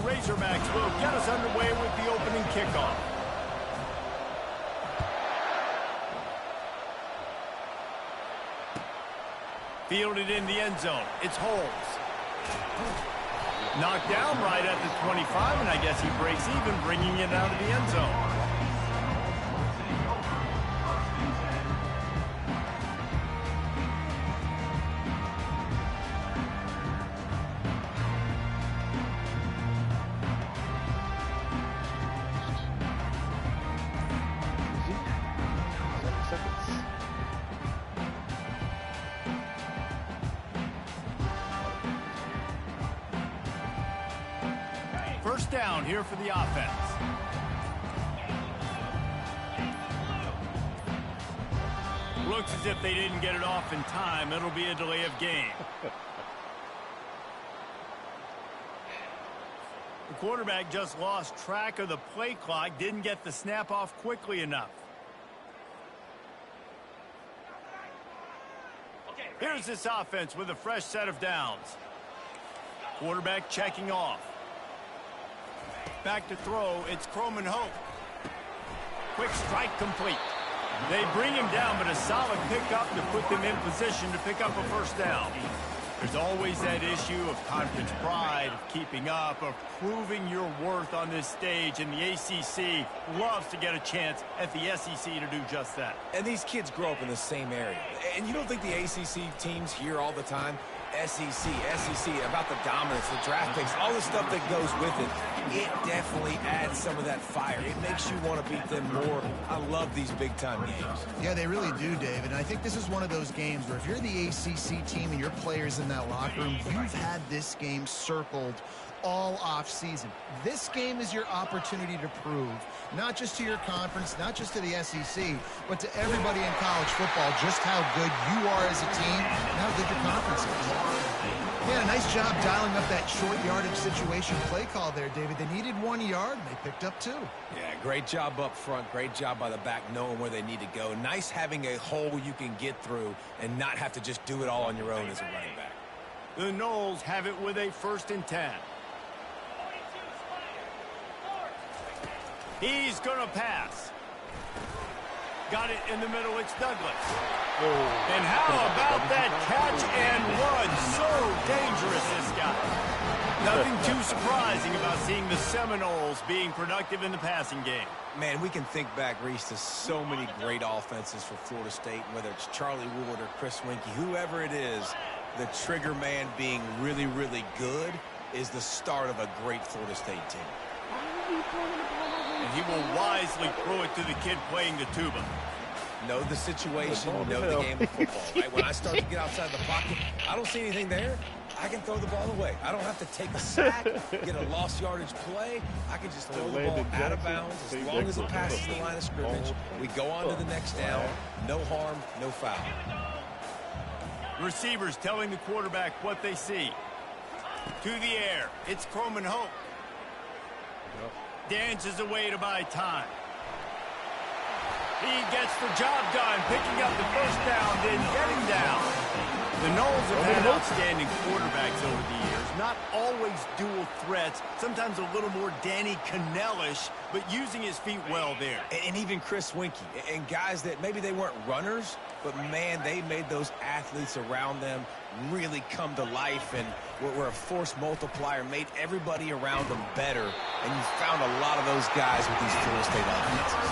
Razorbacks will get us underway with the opening kickoff. Fielded in the end zone. It's Holmes. Knocked down right at the 25, and I guess he breaks even, bringing it out of the end zone. First down here for the offense. Looks as if they didn't get it off in time. It'll be a delay of game. The quarterback just lost track of the play clock, didn't get the snap off quickly enough. Here's this offense with a fresh set of downs. Quarterback checking off. Back to throw, it's Croman Hope. Quick strike complete. They bring him down, but a solid pickup to put them in position to pick up a first down. There's always that issue of conference pride, of keeping up, of proving your worth on this stage, and the ACC loves to get a chance at the SEC to do just that. And these kids grow up in the same area. And you don't think the ACC teams hear all the time? SEC, about the dominance, the draft picks, all the stuff that goes with it. It definitely adds some of that fire. It makes you want to beat them more. I love these big-time games. Yeah, they really do, David. And I think this is one of those games where if you're the ACC team and your players in that locker room, you've had this game circled all off-season. This game is your opportunity to prove, not just to your conference, not just to the SEC, but to everybody in college football, just how good you are as a team and how good your conference is. Yeah, nice job dialing up that short yardage situation play call there, David. They needed 1 yard, and they picked up 2. Yeah, great job up front. Great job by the back knowing where they need to go. Nice having a hole you can get through and not have to just do it all on your own as a running back. The Noles have it with a 1st and 10. He's going to pass. Got it in the middle. It's Douglas. Oh. And how about that catch and run? So dangerous, this guy. Nothing too surprising about seeing the Seminoles being productive in the passing game. Man, we can think back, Reese, to so many great offenses for Florida State, whether it's Charlie Wood or Chris Winkie, whoever it is, the trigger man being really, really good is the start of a great Florida State team. And he will wisely throw it to the kid playing the tuba. Know the situation, know the game of football. Right? When I start to get outside the pocket, I don't see anything there. I can throw the ball away. I don't have to take a sack, get a lost yardage play. I can just throw the ball out of bounds as long as it passes the line of scrimmage. We go on to the next down. No harm, no foul. Receivers telling the quarterback what they see. To the air. It's Croman Hope. Dances away to buy time. He gets the job done, picking up the first down, then getting down. The Noles have had outstanding quarterbacks over the years. Not always dual threats, sometimes a little more Danny Cannell-ish, but using his feet well there. And even Chris Winkie, and guys that maybe they weren't runners, but man, they made those athletes around them really come to life and were a force multiplier, made everybody around them better. And you found a lot of those guys with these Florida State offenses.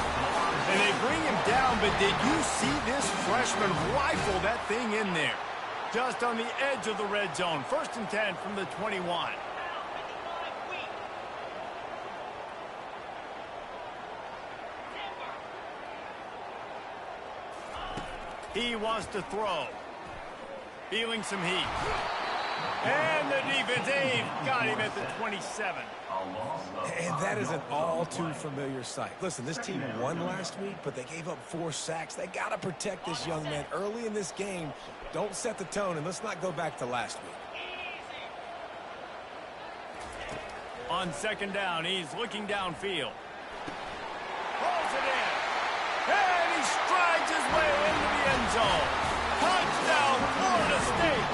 And they bring him down, but did you see this freshman rifle that thing in there? Just on the edge of the red zone. 1st and 10 from the 21. He wants to throw. Feeling some heat. And the defense aid got him at the 27. And that is an all-too-familiar sight. Listen, this team won last week, but they gave up 4 sacks. They got to protect this young man early in this game. Don't set the tone, and let's not go back to last week. On 2nd down, he's looking downfield. Rolls it in. And he strides his way into the end zone. Touchdown, Florida State.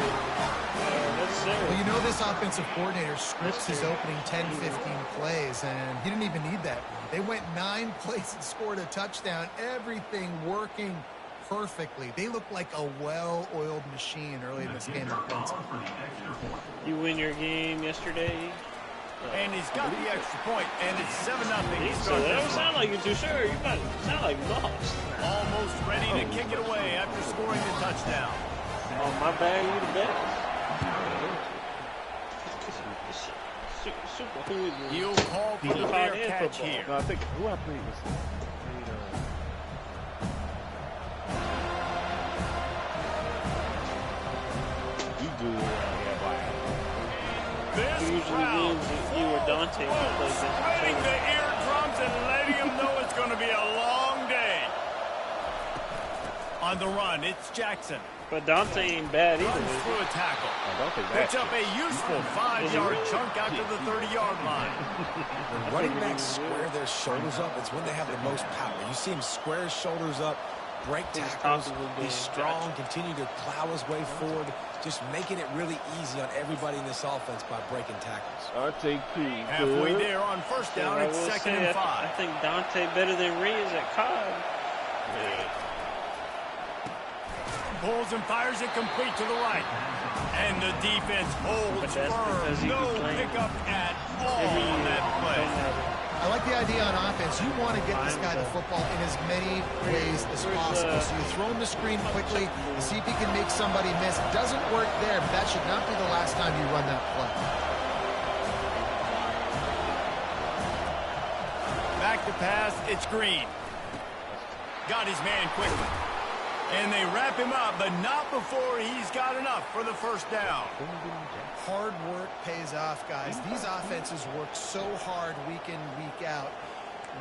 Let's sir. Well, you know this offensive coordinator scripts his opening 10, 15 plays, and he didn't even need that. They went 9 plays and scored a touchdown. Everything working perfectly. They look like a well-oiled machine early in this game offensively. You win your game yesterday. And he's got the extra point, and it's 7-0. So that don't sound like you're too sure. You might sound like you lost. Almost ready to kick it away after scoring the touchdown. Oh, my bad. You the best. Super hooligan. He'll call for the fair catch here. No, I think who I played was. You do. This usually crowd wins if you or Dante plays sweating the eardrums and letting him know it's going to be a long day. On the run, it's Jackson. But Dante ain't bad either. Runs through a tackle. Picks up a useful 5-yard chunk out to the 30-yard line. When running backs square their shoulders up, it's when they have the most power. You see him square his shoulders up, break tackles, be strong, continue to plow his way forward, just making it really easy on everybody in this offense by breaking tackles. Halfway there on first down, it's 2nd and 5. I think Dante better than Riz at COD. Pulls and fires it complete to the right. And the defense holds firm. No pickup at all on that play. I like the idea on offense. You want to get this guy the football in as many ways as possible. So you throw him the screen quickly, see if he can make somebody miss. It doesn't work there, but that should not be the last time you run that play. Back to pass, it's Green. Got his man quickly. And they wrap him up, but not before he's got enough for the first down. Hard work pays off, guys. These offenses work so hard week in, week out,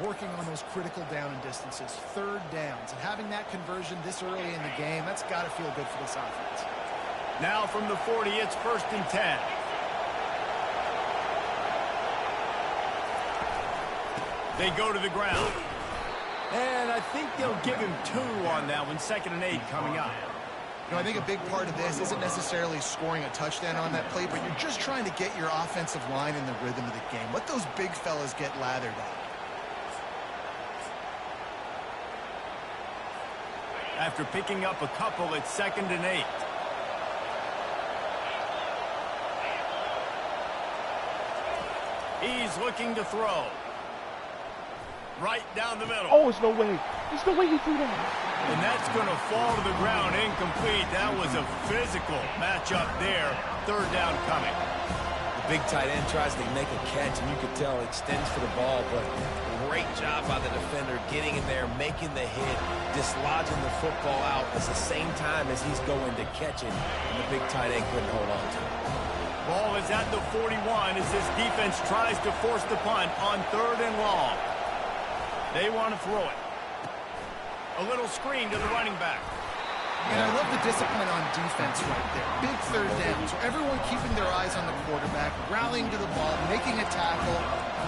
working on those critical down and distances, 3rd downs. And having that conversion this early in the game, that's got to feel good for this offense. Now from the 40, it's 1st and 10. They go to the ground. And I think they'll give him 2 on that one. 2nd and 8 coming up. You know, I think a big part of this isn't necessarily scoring a touchdown on that play, but you're just trying to get your offensive line in the rhythm of the game. Let those big fellas get lathered up. After picking up a couple, it's 2nd and 8. He's looking to throw. Right down the middle. Oh, there's no way. There's no way he threw that. And that's going to fall to the ground incomplete. That was a physical matchup there. 3rd down coming. The big tight end tries to make a catch, and you could tell he extends for the ball, but great job by the defender getting in there, making the hit, dislodging the football out at the same time as he's going to catch it, and the big tight end couldn't hold on to it. Ball is at the 41 as this defense tries to force the punt on 3rd and long. They want to throw it. A little screen to the running back. And I love the discipline on defense right there. Big 3rd down. So everyone keeping their eyes on the quarterback, rallying to the ball, making a tackle.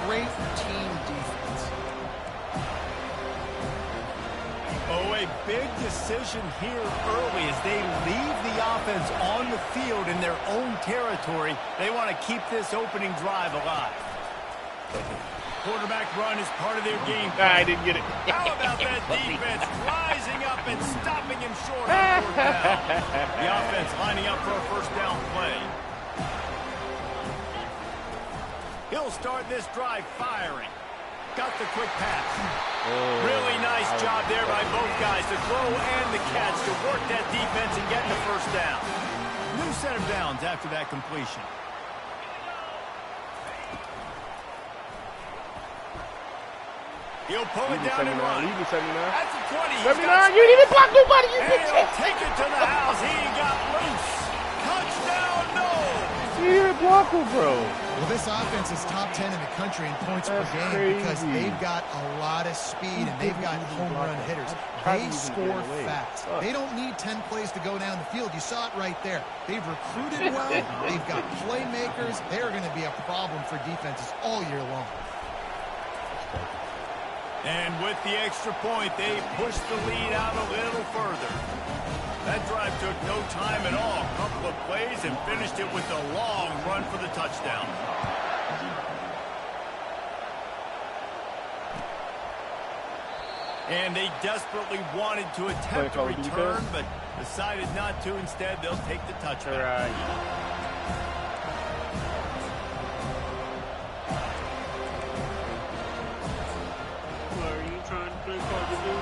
Great team defense. Oh, a big decision here early as they leave the offense on the field in their own territory. They want to keep this opening drive alive. Quarterback run is part of their game. I didn't get it. How about that defense rising up and stopping him short on 4th down? The offense lining up for a 1st down play. He'll start this drive firing. Got the quick pass. Really nice job there by both guys, the throw and the catch, to work that defense and get the 1st down. New set of downs after that completion. He'll pull it down and run. Leave it 79. That's a 20. 79. You didn't even block nobody. You and bitch. he'll take it to the house. He got loose. Touchdown, no. You didn't block him, bro. Well, this offense is top 10 in the country in points per game because they've got a lot of speed and they've got home run hitters. They score fast. They don't need 10 plays to go down the field. You saw it right there. They've recruited well. They've got playmakers. They're going to be a problem for defenses all year long. And with the extra point, they pushed the lead out a little further. That drive took no time at all. A couple of plays and finished it with a long run for the touchdown. And they desperately wanted to attempt a return, but decided not to. Instead, they'll take the touchback. Are you trying to play Call of Duty?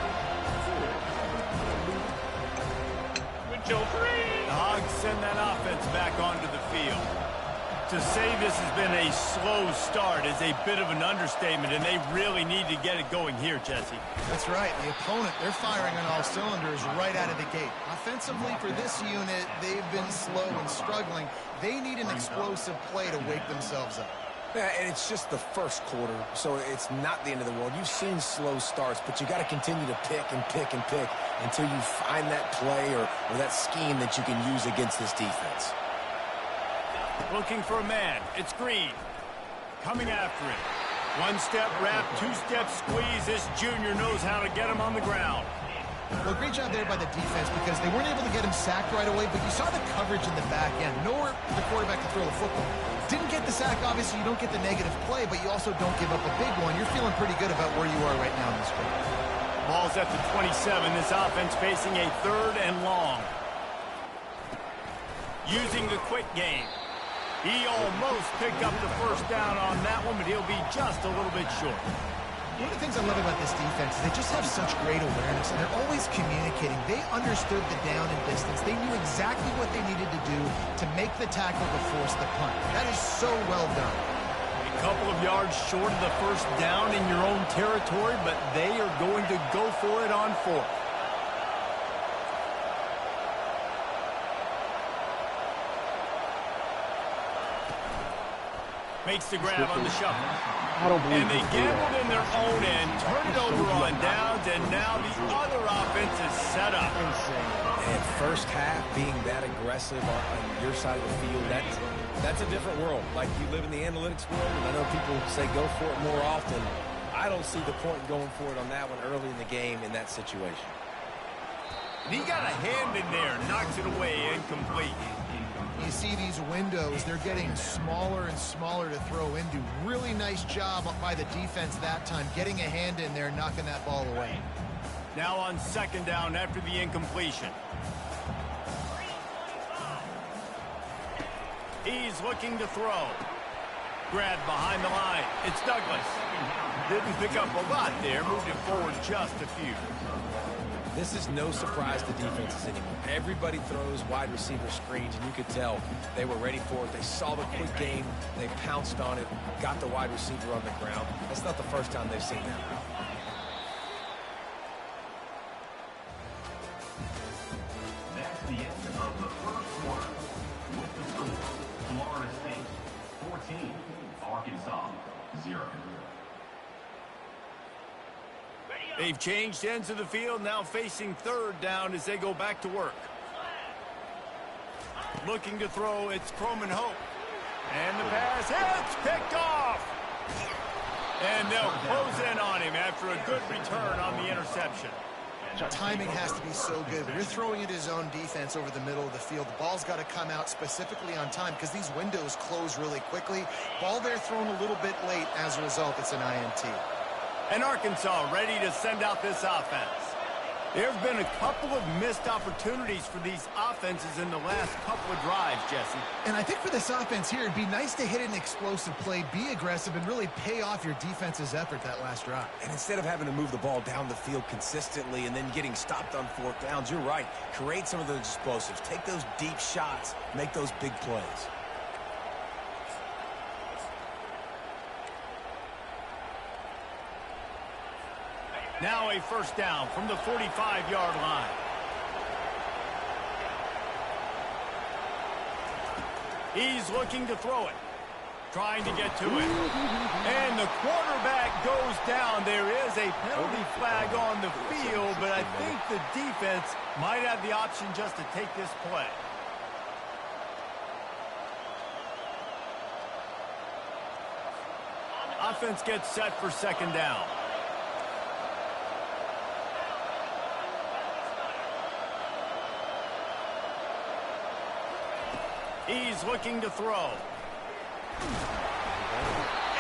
With your friend. The Hogs send that offense back onto the field. To say this has been a slow start is a bit of an understatement, and they really need to get it going here, Jesse. That's right. The opponent, they're firing on all cylinders right out of the gate. Offensively, for this unit, they've been slow and struggling. They need an explosive play to wake themselves up. Yeah, and it's just the first quarter, so it's not the end of the world. You've seen slow starts, but you got to continue to pick and pick and pick until you find that play or that scheme that you can use against this defense. Looking for a man. It's Green. Coming after him. One-step wrap, two-step squeeze. This junior knows how to get him on the ground. Well, great job there by the defense because they weren't able to get him sacked right away, but you saw the coverage in the back end. Nowhere for the quarterback to throw the football. Didn't get the sack, obviously you don't get the negative play, but you also don't give up a big one. You're feeling pretty good about where you are right now in this game. Ball's at the 27. This offense facing a 3rd and long. Using the quick game. He almost picked up the first down on that one, but he'll be just a little bit short. One of the things I love about this defense is they just have such great awareness, and they're always communicating. They understood the down and distance. They knew exactly what they needed to do to make the tackle to force the punt. That is so well done. A couple of yards short of the first down in your own territory, but they are going to go for it on 4th. Makes the grab on the shuffle. I don't believe And they gambled in their own end, turn it over on downs, and now the other offense is set up. And first half being that aggressive on your side of the field, that's a different world. Like, you live in the analytics world, and I know people say go for it more often. I don't see the point in going for it on that one early in the game in that situation. And he got a hand in there, knocks it away, incomplete. You see these windows, they're getting smaller and smaller to throw into. Really nice job by the defense that time, getting a hand in there, knocking that ball away. Now on 2nd down after the incompletion. He's looking to throw. Grabbed behind the line. It's Douglas. Didn't pick up a lot there, moved it forward just a few. This is no surprise to defenses anymore. Everybody throws wide receiver screens, and you could tell they were ready for it. They saw the quick game. They pounced on it, got the wide receiver on the ground. That's not the first time they've seen that. That's the end of the first quarter. With the score, Florida State 14, Arkansas 0. They've changed ends of the field, now facing 3rd down as they go back to work. Looking to throw, it's Croman Hope. And the pass hits, picked off. And they'll close in on him after a good return on the interception. Timing has to be so good. When you're throwing it his own defense over the middle of the field, the ball's got to come out specifically on time because these windows close really quickly. Ball there thrown a little bit late. As a result, it's an INT. And Arkansas ready to send out this offense. There have been a couple of missed opportunities for these offenses in the last couple of drives, Jesse. And I think for this offense here, it'd be nice to hit an explosive play, be aggressive, and really pay off your defense's effort that last drive. And instead of having to move the ball down the field consistently and then getting stopped on 4th downs, you're right. Create some of those explosives. Take those deep shots. Make those big plays. Now a 1st down from the 45-yard line. He's looking to throw it. Trying to get to it. And the quarterback goes down. There is a penalty flag on the field, but I think the defense might have the option just to take this play. Offense gets set for 2nd down. He's looking to throw.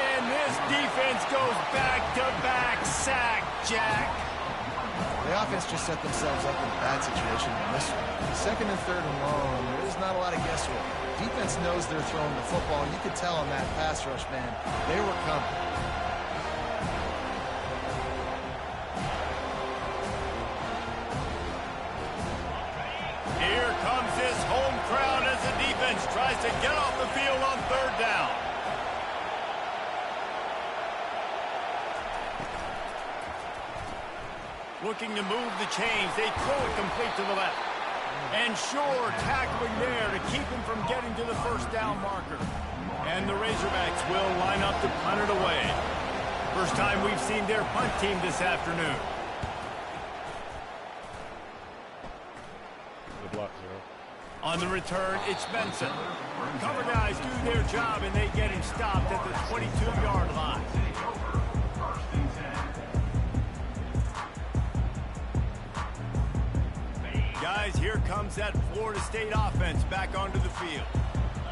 And this defense goes back-to-back sack, Jack. The offense just set themselves up in a bad situation in this one. Second and third and long, there's not a lot of guesswork. Defense knows they're throwing the football. You could tell on that pass rush, man. They were coming. Here comes this home crowd as the defense tries to get off the field on third down. Looking to move the chains. They throw it complete to the left. And sure, tackling there to keep him from getting to the first down marker. And the Razorbacks will line up to punt it away. First time we've seen their punt team this afternoon. On the return, it's Benson. Cover guys do their job, and they get him stopped at the 22-yard line. Guys, here comes that Florida State offense back onto the field.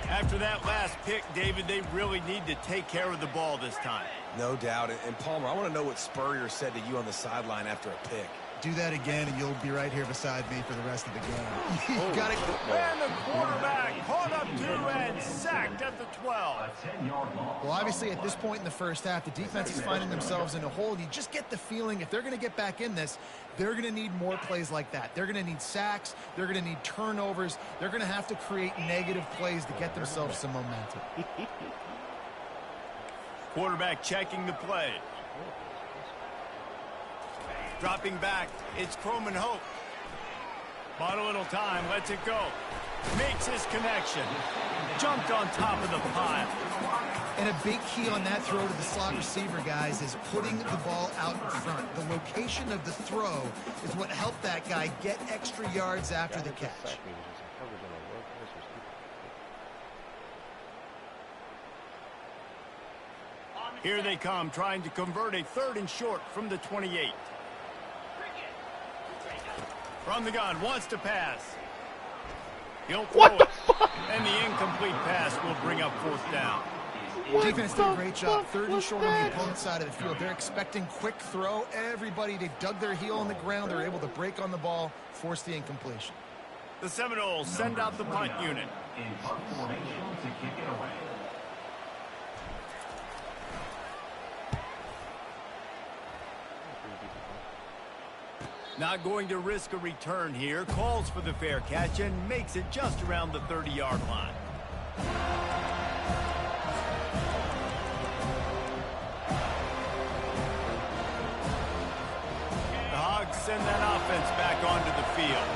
After that last pick, David, they really need to take care of the ball this time. No doubt. And Palmer, I want to know what Spurrier said to you on the sideline after a pick. Do that again, and you'll be right here beside me for the rest of the game. You got it. And the quarterback caught up to and sacked at the 12. Well, obviously, at this point in the first half, the defense is finding themselves in a hole. You just get the feeling if they're going to get back in this, they're going to need more plays like that. They're going to need sacks. They're going to need turnovers. They're going to have to create negative plays to get themselves some momentum. Quarterback checking the play. Dropping back, it's Croman Hope. Bought a little time, lets it go. Makes his connection. Jumped on top of the pile. And a big key on that throw to the slot receiver, guys, is putting the ball out in front. The location of the throw is what helped that guy get extra yards after the catch. Here they come, trying to convert a third and short from the 28. From the gun, wants to pass. He'll throw it. And the incomplete pass will bring up fourth down. Defense did a great job. Third and short on the opponent's side of the field. They're expecting quick throw. Everybody, they dug their heel on the ground. They're able to break on the ball, force the incompletion. The Seminoles send out the punt unit. In punt formation to kick it away. Not going to risk a return here. Calls for the fair catch and makes it just around the 30-yard line. The Hogs send that offense back onto the field.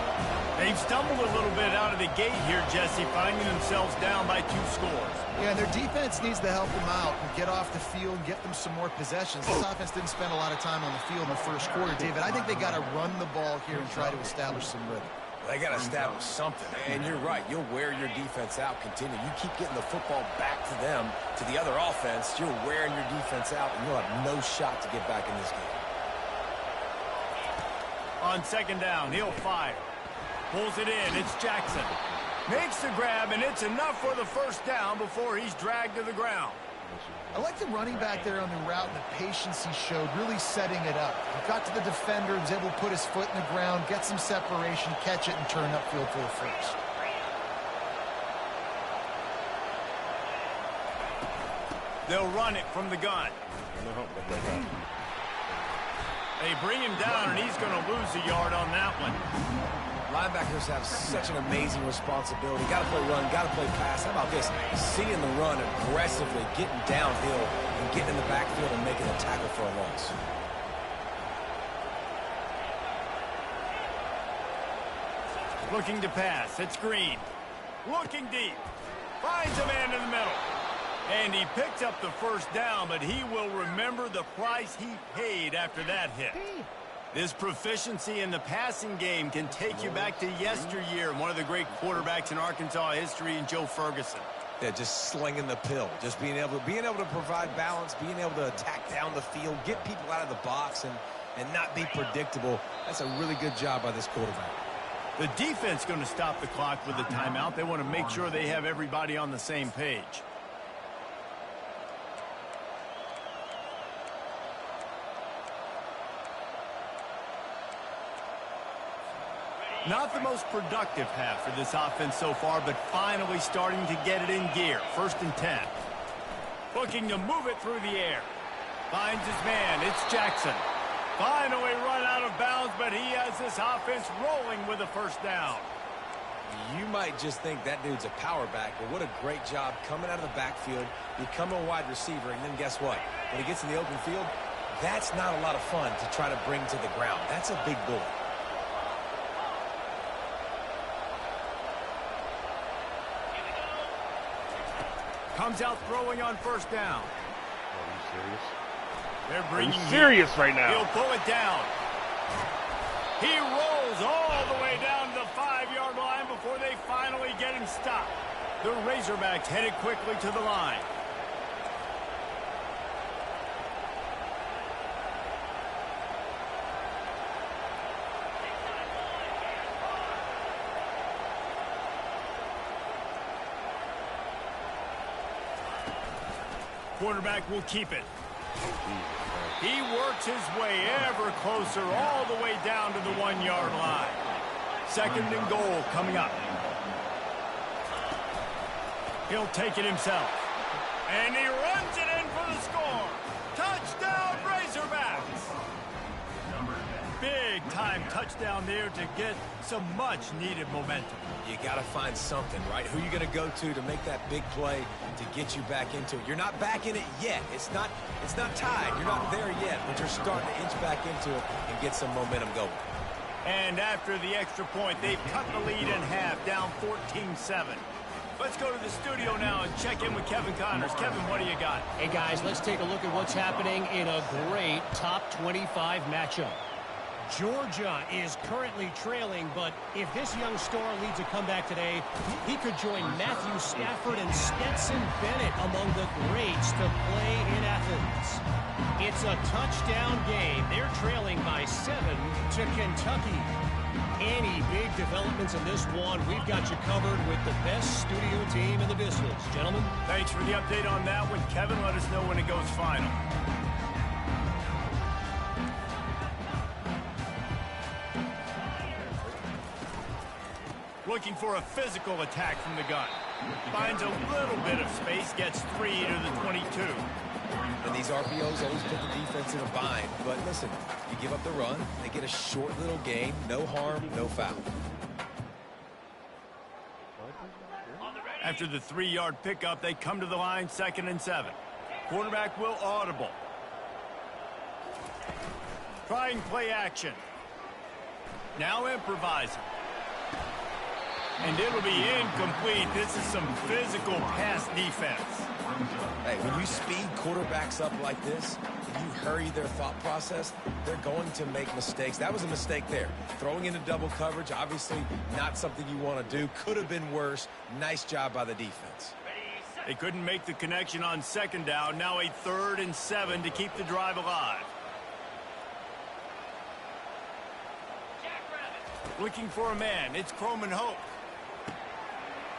They've stumbled a little bit out of the gate here, Jesse, finding themselves down by 2 scores. Yeah, their defense needs to help them out and get off the field, get them some more possessions. This offense didn't spend a lot of time on the field in the first quarter, David. I think they got to run the ball here and try to establish some rhythm. They got to establish something. And you're right. You'll wear your defense out. Continue. You keep getting the football back to them, to the other offense. You're wearing your defense out, and you'll have no shot to get back in this game. On second down, he'll fire. Pulls it in. It's Jackson. Makes the grab, and it's enough for the first down before he's dragged to the ground. I like the running back there on the route and the patience he showed, really setting it up. He got to the defender, was able to put his foot in the ground, get some separation, catch it, and turn upfield for the first. They'll run it from the gun. They bring him down, and he's going to lose a yard on that one. Linebackers have such an amazing responsibility. Got to play run, got to play pass. How about this? Seeing the run aggressively, getting downhill, and getting in the backfield and making a tackle for a loss. Looking to pass. It's Green. Looking deep. Finds a man in the middle. And he picks up the first down, but he will remember the price he paid after that hit. This proficiency in the passing game can take you back to yesteryear, one of the great quarterbacks in Arkansas history, in Joe Ferguson. Yeah, just slinging the pill, just being able to provide balance, being able to attack down the field, get people out of the box, and not be predictable. That's a really good job by this quarterback. The defense going to stop the clock with a timeout. They want to make sure they have everybody on the same page. Not the most productive half for this offense so far, but finally starting to get it in gear. 1st and 10. Looking to move it through the air. Finds his man. It's Jackson. Finally run out of bounds, but he has this offense rolling with a 1st down. You might just think that dude's a power back, but what a great job coming out of the backfield, become a wide receiver, and then guess what? When he gets in the open field, that's not a lot of fun to try to bring to the ground. That's a big boy. Comes out throwing on 1st down. Are you serious? They're bringing Are you serious right now? He'll pull it down. He rolls all the way down to the 5-yard line before they finally get him stopped. The Razorbacks headed quickly to the line. Quarterback will keep it. He works his way ever closer all the way down to the 1-yard line. 2nd and goal coming up. He'll take it himself. And he runs it in for the score. Touchdown, Razorbacks! Big-time touchdown there to get some much-needed momentum. You got to find something, right? Who are you going to go to make that big play to get you back into it? You're not back in it yet. It's not tied. You're not there yet, but you're starting to inch back into it and get some momentum going. And after the extra point, they've cut the lead in half, down 14-7. Let's go to the studio now and check in with Kevin Connors. Kevin, what do you got? Hey, guys, let's take a look at what's happening in a great top 25 matchup. Georgia is currently trailing, but if this young star leads a comeback today, he could join Matthew Stafford and Stetson Bennett among the greats to play in Athens. It's a touchdown game. They're trailing by 7 to Kentucky. Any big developments in this one, we've got you covered with the best studio team in the business. Gentlemen. Thanks for the update on that one, Kevin. Let us know when it goes final. Looking for a physical attack from the gun. Finds a little bit of space, gets 3 to the 22. And these RPOs always put the defense in a bind. But listen, you give up the run, they get a short little gain, no harm, no foul. After the 3-yard pickup, they come to the line, 2nd and 7. Quarterback will audible. Trying play action. Now improvising. And it'll be incomplete. This is some physical pass defense. Hey, when you speed quarterbacks up like this, and you hurry their thought process, they're going to make mistakes. That was a mistake there. Throwing into double coverage, obviously not something you want to do. Could have been worse. Nice job by the defense. They couldn't make the connection on 2nd down. Now a 3rd and 7 to keep the drive alive. Looking for a man. It's Croman Hope.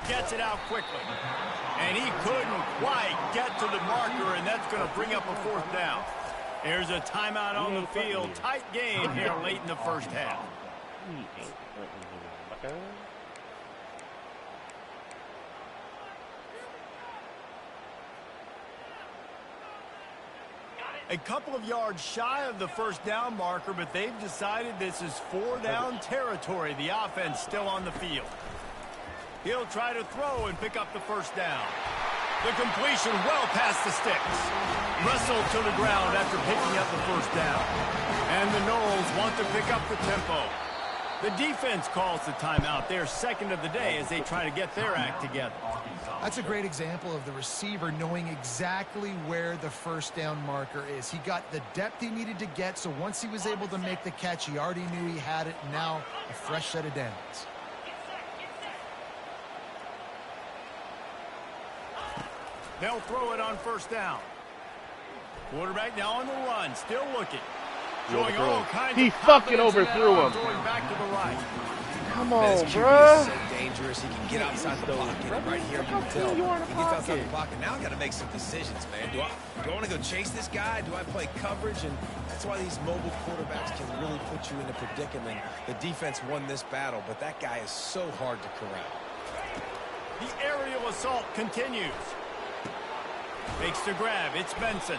Gets it out quickly. And he couldn't quite get to the marker, and that's going to bring up a 4th down. There's a timeout on the field. Tight game here late in the 1st half. A couple of yards shy of the 1st down marker, but they've decided this is 4-down territory. The offense still on the field. He'll try to throw and pick up the 1st down. The completion well past the sticks. Wrestled to the ground after picking up the 1st down. And the Noles want to pick up the tempo. The defense calls the timeout. They're 2nd of the day as they try to get their act together. That's a great example of the receiver knowing exactly where the 1st down marker is. He got the depth he needed to get, so once he was able to make the catch, he already knew he had it. Now a fresh set of downs. They'll throw it on 1st down. Quarterback now on the run, still looking. Showing all kinds he of fucking confidence in that overthrew arm, him. Throwing back to the right. Come Man, on, this QB bruh. is so dangerous. He can get outside the pocket. And right here, you can tell he gets outside the pocket. Now I got to make some decisions, man. Do I want to go chase this guy? Do I play coverage? And that's why these mobile quarterbacks can really put you in a predicament. The defense won this battle, but that guy is so hard to corral. The aerial assault continues. Makes the grab. It's Benson.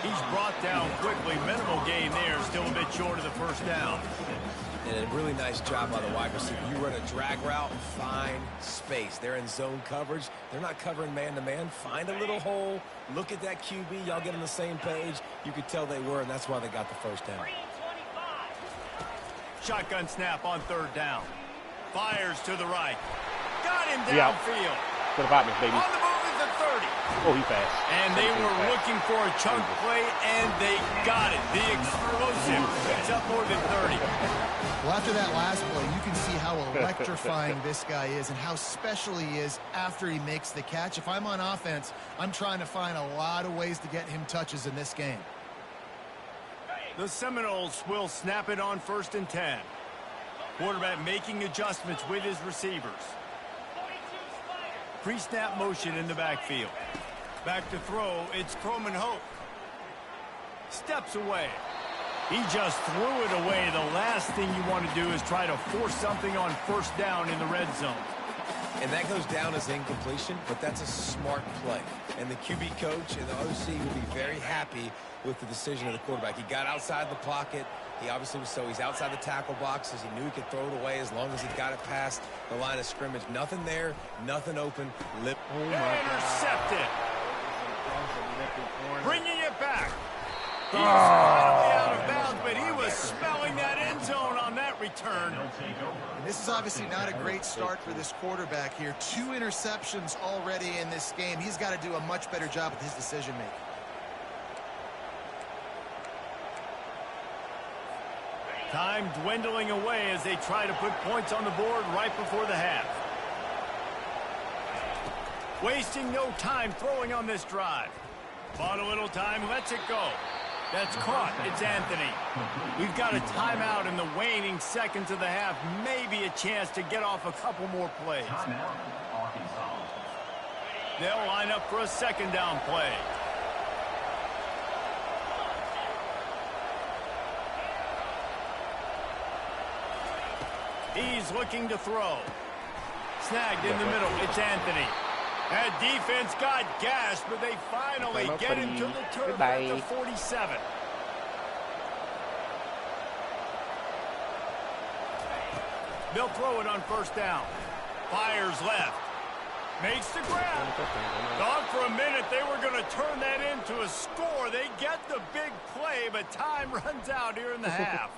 He's brought down quickly. Minimal gain there. Still a bit short of the first down. And a really nice job by the wide receiver. You run a drag route, find space. They're in zone coverage. They're not covering man-to-man. Find a little hole. Look at that QB. Y'all get on the same page. You could tell they were, and that's why they got the first down. Shotgun snap on third down. Fires to the right. Got him Yeah. downfield. To the Botmans, baby. On the move is the 30. Oh, he fast. And they were looking for a chunk play, and they got it. The explosive picks up more than 30. Well, after that last play, you can see how electrifying this guy is and how special he is after he makes the catch. If I'm on offense, I'm trying to find a lot of ways to get him touches in this game. The Seminoles will snap it on 1st and 10. Quarterback making adjustments with his receivers. Pre-snap motion in the backfield. Back to throw, it's Croman-Hope. Steps away. He just threw it away. The last thing you want to do is try to force something on first down in the red zone. And that goes down as incompletion, but that's a smart play. And the QB coach and the OC will be very happy with the decision of the quarterback. He got outside the pocket. He obviously was he's outside the tackle boxes. He knew he could throw it away as long as he got it past the line of scrimmage. Nothing there, nothing open. Intercepted. Bringing it back. He's finally out of bounds, but he was smelling that end zone on that return. And this is obviously not a great start for this quarterback here. 2 interceptions already in this game. He's got to do a much better job with his decision-making. Time dwindling away as they try to put points on the board right before the half. Wasting no time throwing on this drive. Bought a little time, lets it go. That's caught. It's Anthony. We've got a timeout in the waning seconds of the half. Maybe a chance to get off a couple more plays. They'll line up for a second down play. He's looking to throw. Snagged in the middle. It's Anthony. That defense got gashed, but they finally get him to the turf at the 47. They'll throw it on first down. Fires left. Makes the grab. Thought for a minute they were going to turn that into a score. They get the big play, but time runs out here in the half.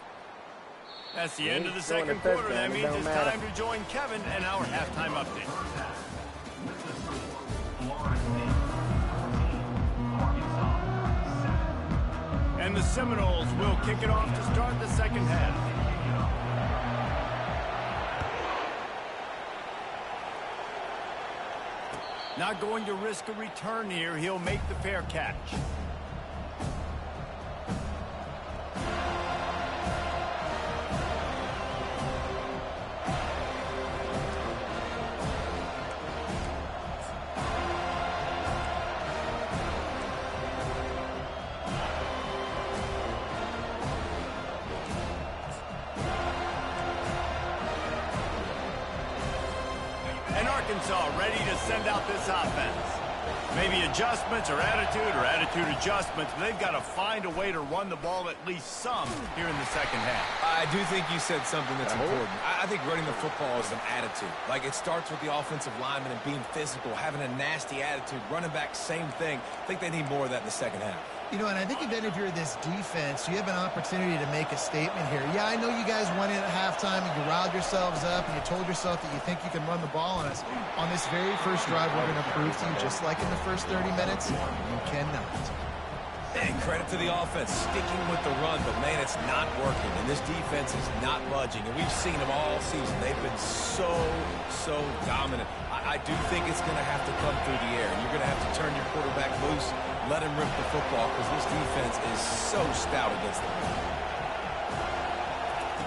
That's the end of the second quarter. That means it's time to join Kevin and our halftime update. And the Seminoles will kick it off to start the second half. Not going to risk a return here. He'll make the fair catch. Arkansas ready to send out this offense. Maybe adjustments or attitude adjustments, but they've got to find a way to run the ball at least some here in the second half. I do think you said something that's important. I think running the football is an attitude. Like, it starts with the offensive lineman and being physical, having a nasty attitude. Running back, same thing. I think they need more of that in the second half. You know, and I think then if you're this defense, you have an opportunity to make a statement here. Yeah, I know you guys went in at halftime and you riled yourselves up and you told yourself that you think you can run the ball on us. On this very first drive, we're going to prove to you, just like in the first 30 minutes, you cannot. And credit to the offense, sticking with the run, but man, it's not working. And this defense is not budging. And we've seen them all season. They've been so dominant. I do think it's going to have to come through the air. And you're going to have to turn your quarterback loose, let him rip the football, because this defense is so stout against them.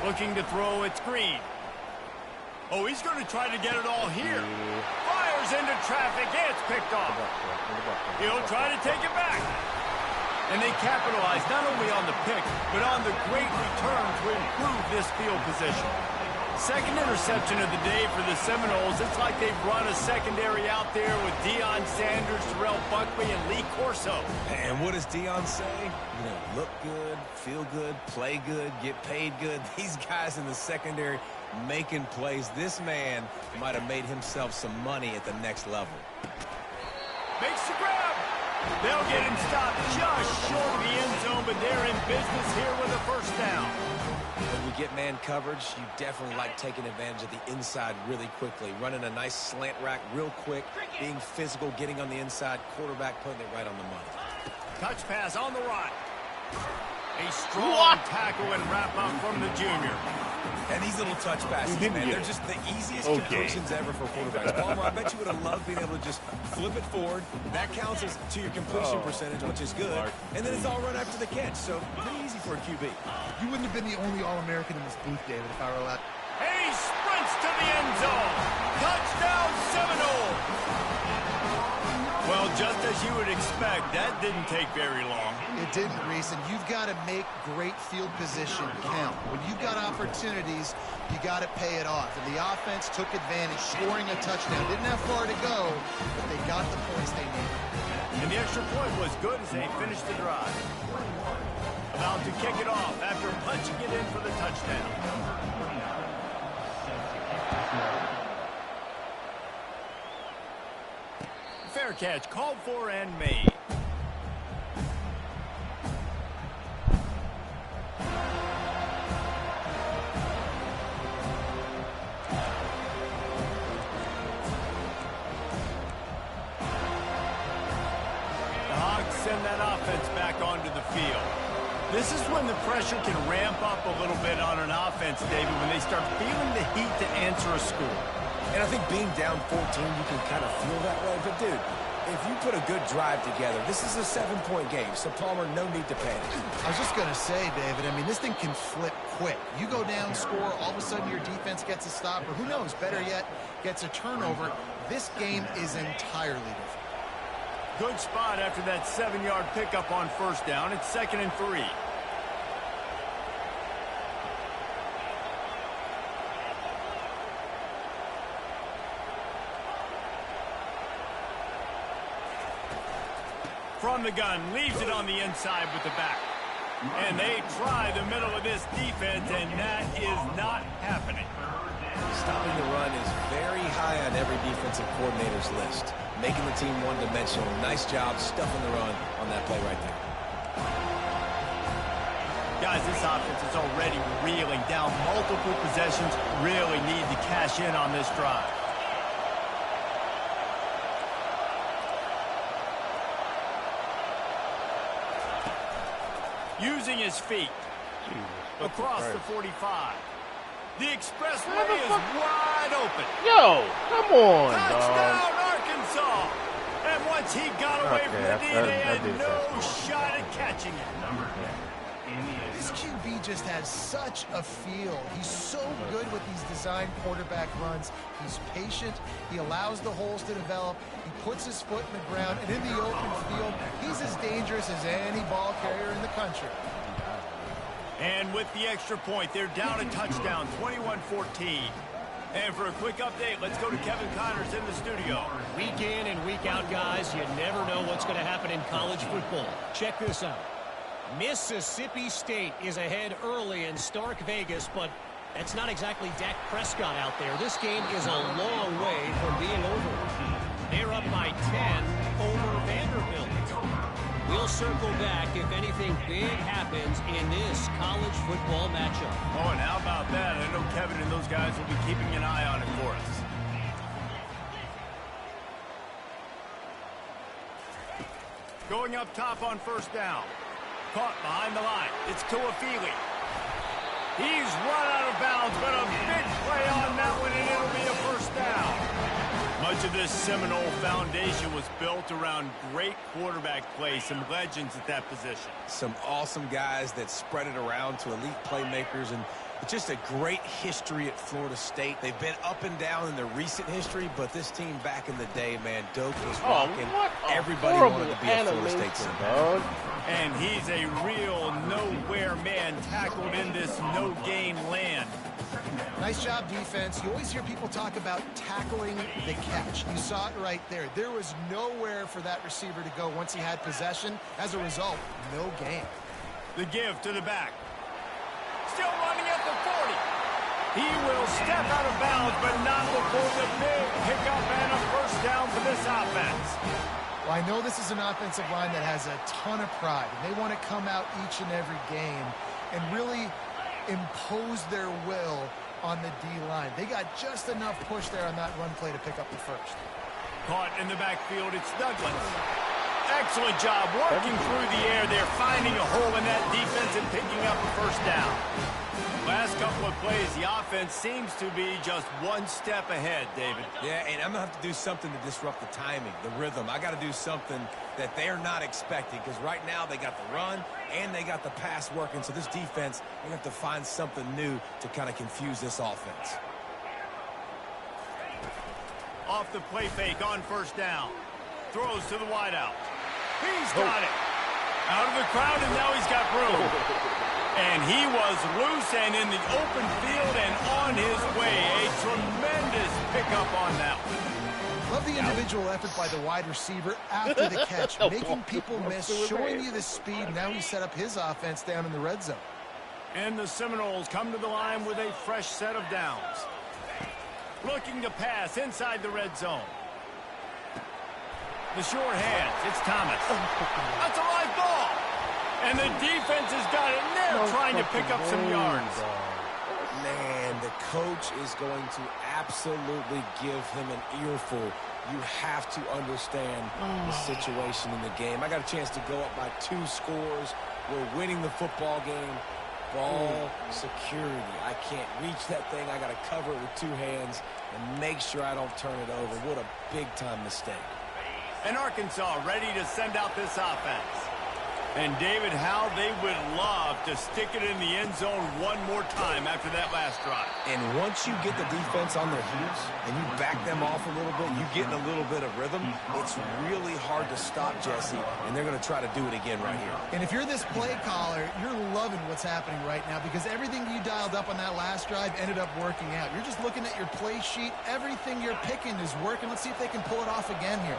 Looking to throw, it's Green. Oh, he's going to try to get it all here. Fires into traffic. It's picked off. He'll try to take it back. And they capitalize not only on the pick, but on the great return to improve this field position. Second interception of the day for the Seminoles. It's like they've run a secondary out there with Deion Sanders, Terrell Buckley, and Lee Corso. And what does Deion say? You know, look good, feel good, play good, get paid good. These guys in the secondary making plays. This man might have made himself some money at the next level. Makes the grab. They'll get him stopped just short of the end zone, but they're in business here with a first down. When we get man coverage, you definitely like taking advantage of the inside really quickly. Running a nice slant rack real quick, being physical, getting on the inside, quarterback putting it right on the money. Touch pass on the right. A strong tackle and wrap up from the junior. And these little touch passes, man, they're just the easiest completions ever for quarterbacks. Palmer, I bet you would have loved being able to just flip it forward. That counts as to your completion percentage, which is good. And then it's all run after the catch, so pretty easy for a QB. You wouldn't have been the only All-American in this booth, David, if I were allowed. And he sprints to the end zone. Touchdown, Seminoles. Well, just as you would expect, that didn't take very long. It didn't, Reese, and you've got to make great field position count. When you've got opportunities, you got to pay it off. And the offense took advantage, scoring a touchdown. Didn't have far to go, but they got the points they needed. And the extra point was good as they finished the drive. About to kick it off after punching it in for the touchdown. Fair catch, called for and made. The Hogs send that offense back onto the field. This is when the pressure can ramp up a little bit on an offense, David, when they start feeling the heat to answer a score. And I think being down 14, you can kind of feel that way. But, dude, if you put a good drive together, this is a 7-point game. So, Palmer, no need to panic. I was just going to say, David, I mean, this thing can flip quick. You go down, score, all of a sudden your defense gets a stop, or who knows, better yet, gets a turnover. This game is entirely different. Good spot after that 7-yard pickup on first down. It's 2nd and 3. From the gun, leaves it on the inside with the back. And they try the middle of this defense, and that is not happening. Stopping the run is very high on every defensive coordinator's list. Making the team one-dimensional. Nice job stuffing the run on that play right there. Guys, this offense is already reeling down multiple possessions. Really need to cash in on this drive. Using his feet. Across the 45. The expressway is wide open. Yo, come on, Touchdown, dog. Arkansas. And once he got away from the D, they had no shot at catching it. This QB just has such a feel. He's so good with these design quarterback runs. He's patient. He allows the holes to develop. He puts his foot in the ground. And in the open field, he's as dangerous as any ball carrier in the country. And with the extra point, they're down a touchdown, 21-14. And for a quick update, let's go to Kevin Connors in the studio. Week in and week out, guys, you never know what's going to happen in college football. Check this out. Mississippi State is ahead early in Stark Vegas, but that's not exactly Dak Prescott out there. This game is a long way from being over. They're up by 10 over Vanderbilt. We'll circle back if anything big happens in this college football matchup. Oh, and how about that? I know Kevin and those guys will be keeping an eye on it for us. Going up top on first down. Caught behind the line. It's Tuafili. He's run out of bounds, but a big play on that one, and it'll be a first down. Much of this Seminole foundation was built around great quarterback play, some legends at that position. Some awesome guys that spread it around to elite playmakers, and Just a great history at Florida State. They've been up and down in their recent history, but this team back in the day, man, Doak was rocking. Everybody wanted to be a Florida State center. And he's a real nowhere man tackled in this no-gain land. Nice job, defense. You always hear people talk about tackling the catch. You saw it right there. There was nowhere for that receiver to go once he had possession. As a result, no gain. The give to the back. Still running at the 40. He will step out of bounds, but not before the big pickup and a first down for this offense. Well, I know this is an offensive line that has a ton of pride, and they want to come out each and every game and really impose their will on the D-line. They got just enough push there on that run play to pick up the first. Caught in the backfield, it's Douglas. Excellent job working through the air there, finding a hole in that defense and picking up a first down. Last couple of plays, the offense seems to be just one step ahead, David. Yeah, and I'm going to have to do something to disrupt the timing, the rhythm. I got to do something that they're not expecting, because right now they got the run and they got the pass working. So this defense, they're going to have to find something new to kind of confuse this offense. Off the play fake on first down. Throws to the wideout. He's got it. Out of the crowd, and now he's got room. And he was loose and in the open field and on his way. A tremendous pickup on that one. Love the individual effort by the wide receiver after the catch, making people miss, showing you the speed. Now he set up his offense down in the red zone. And the Seminoles come to the line with a fresh set of downs. Looking to pass inside the red zone. The short hands, it's Thomas. That's a live ball. And the defense has got it, and they're trying to pick up some yards. Man, the coach is going to absolutely give him an earful. You have to understand the situation in the game. I got a chance to go up by 2 scores. We're winning the football game. Ball security. I can't reach that thing. I got to cover it with 2 hands and make sure I don't turn it over. What a big-time mistake. And Arkansas ready to send out this offense. And David, how they would love to stick it in the end zone one more time after that last drive. And once you get the defense on their heels and you back them off a little bit, you get in a little bit of rhythm, it's really hard to stop, Jesse, and they're going to try to do it again right here. And if you're this play caller, you're loving what's happening right now, because everything you dialed up on that last drive ended up working out. You're just looking at your play sheet. Everything you're picking is working. Let's see if they can pull it off again here.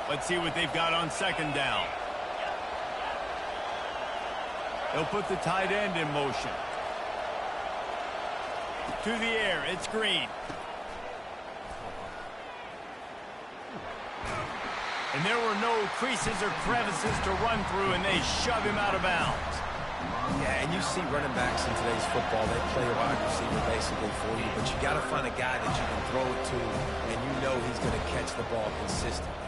Let's see what they've got on second down. They'll put the tight end in motion. To the air, it's Green. And there were no creases or crevices to run through, and they shove him out of bounds. Yeah, and you see running backs in today's football, they play a wide receiver basically for you, but you got to find a guy that you can throw it to, and you know he's going to catch the ball consistently.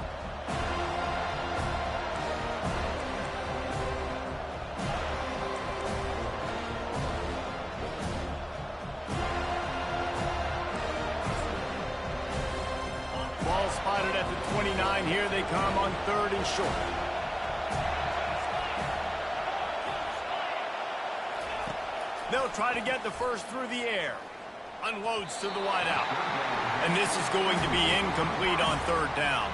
Ball spotted at the 29. Here they come on 3rd and short. They'll try to get the first through the air. Unloads to the wideout. And this is going to be incomplete on 3rd down.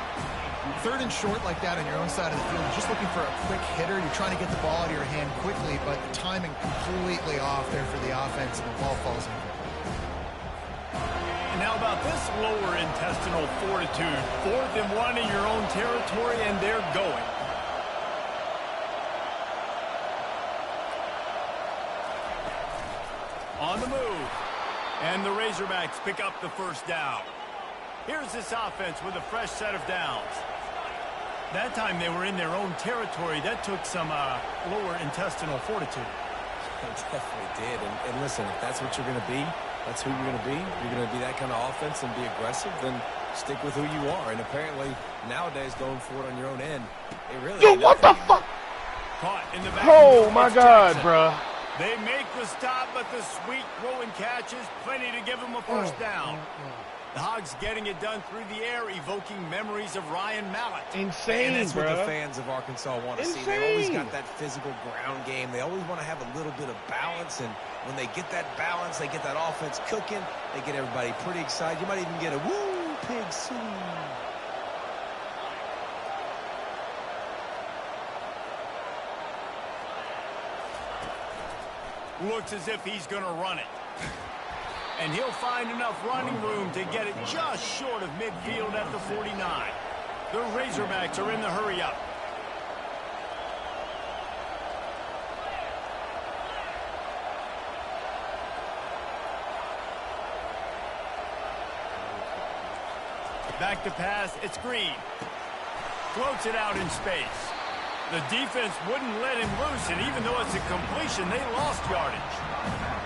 3rd and short like that on your own side of the field, you're just looking for a quick hitter. You're trying to get the ball out of your hand quickly, but the timing completely off there for the offense, and the ball falls in. And how about this lower intestinal fortitude? 4th and 1 in your own territory, and they're going. On the move. And the Razorbacks pick up the first down. Here's this offense with a fresh set of downs. That time they were in their own territory. That took some lower intestinal fortitude. It definitely did. And listen, if that's what you're going to be, that's who you're going to be. You're going to be that kind of offense and be aggressive, then stick with who you are. And apparently, nowadays, going for it on your own end, it really... Yo, what the fuck? Caught in the back. Oh, my God, bro. They make the stop, but the sweet throw and catch is plenty to give them a first down. The Hogs getting it done through the air, evoking memories of Ryan Mallett. Insane, and that's bro. what the fans of Arkansas want to see. They've always got that physical ground game. They always want to have a little bit of balance, and when they get that balance, they get that offense cooking, they get everybody pretty excited. You might even get a woo pig soon. Looks as if he's going to run it. And he'll find enough running room to get it just short of midfield at the 49. The Razorbacks are in the hurry-up. Back to pass, it's Green. Floats it out in space. The defense wouldn't let him loose, and even though it's a completion, they lost yardage.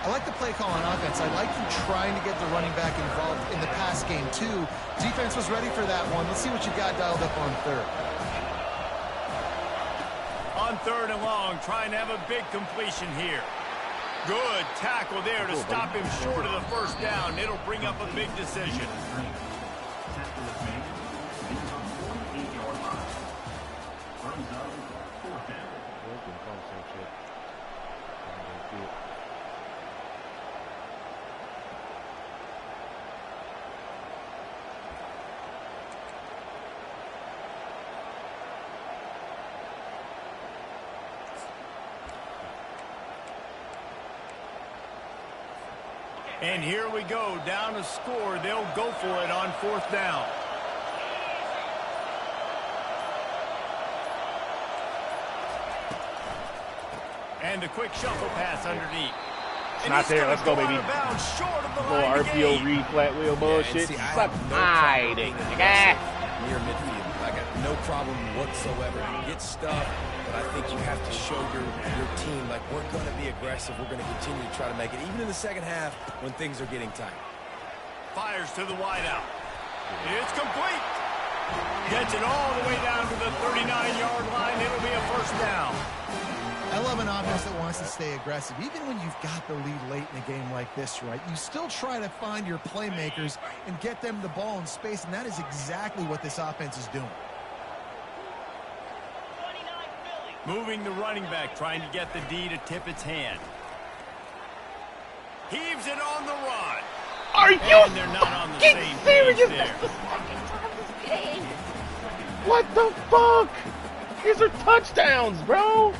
I like the play call on offense. I like you trying to get the running back involved in the pass game, too. Defense was ready for that one. Let's see what you got dialed up on third. On third and long, trying to have a big completion here. Good tackle there to stop him short of the first down. It'll bring up a big decision. And here we go, down a score. They'll go for it on fourth down. And a quick shuffle pass underneath. It's not there. Let's go, baby. Little RPO read flat wheel bullshit. Suck my dick, nigga. Near midfield. I got no problem whatsoever. You get stuff, but I think you have to show your team, like, we're going to be aggressive. We're going to continue to try to make it, even in the second half when things are getting tight. Fires to the wideout. It's complete. Gets it all the way down to the 39-yard line. It'll be a first down. I love an offense that wants to stay aggressive. Even when you've got the lead late in a game like this, right, you still try to find your playmakers and get them the ball in space, and that is exactly what this offense is doing. Moving the running back, trying to get the D to tip its hand. Heaves it on the run. Are you they're not on the same page serious? there. What the fuck? These are touchdowns, bro.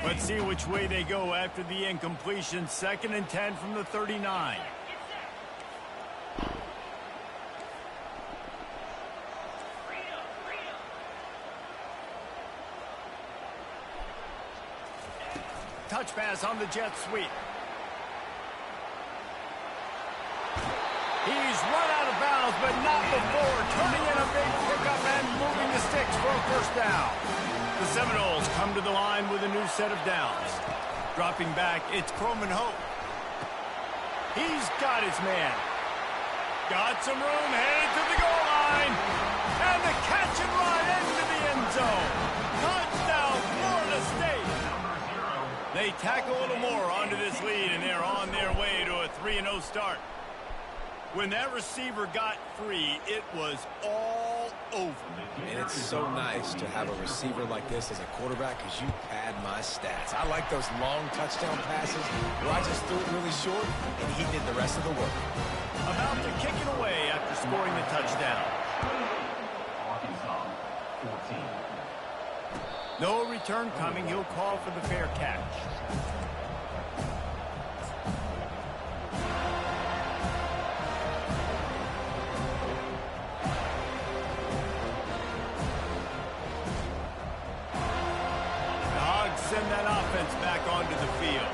Let's see which way they go after the incompletion. 2nd and 10 from the 39. Touch pass on the jet sweep. He's run out of bounds, but not before turning in a big pickup and moving the sticks for a first down. The Seminoles come to the line with a new set of downs. Dropping back, it's Croman Hope. He's got his man. Got some room, headed to the goal line. And the catch and run into the end zone. Touchdown, Florida State. They tack a little more onto this lead, and they're on their way to a 3-0 start. When that receiver got free, it was all over. And it's so nice to have a receiver like this as a quarterback because you pad my stats. I like those long touchdown passes where I just threw it really short, and he did the rest of the work. About to kick it away after scoring the touchdown. Arkansas, 14. No return coming. He'll call for the fair catch. Send that offense back onto the field.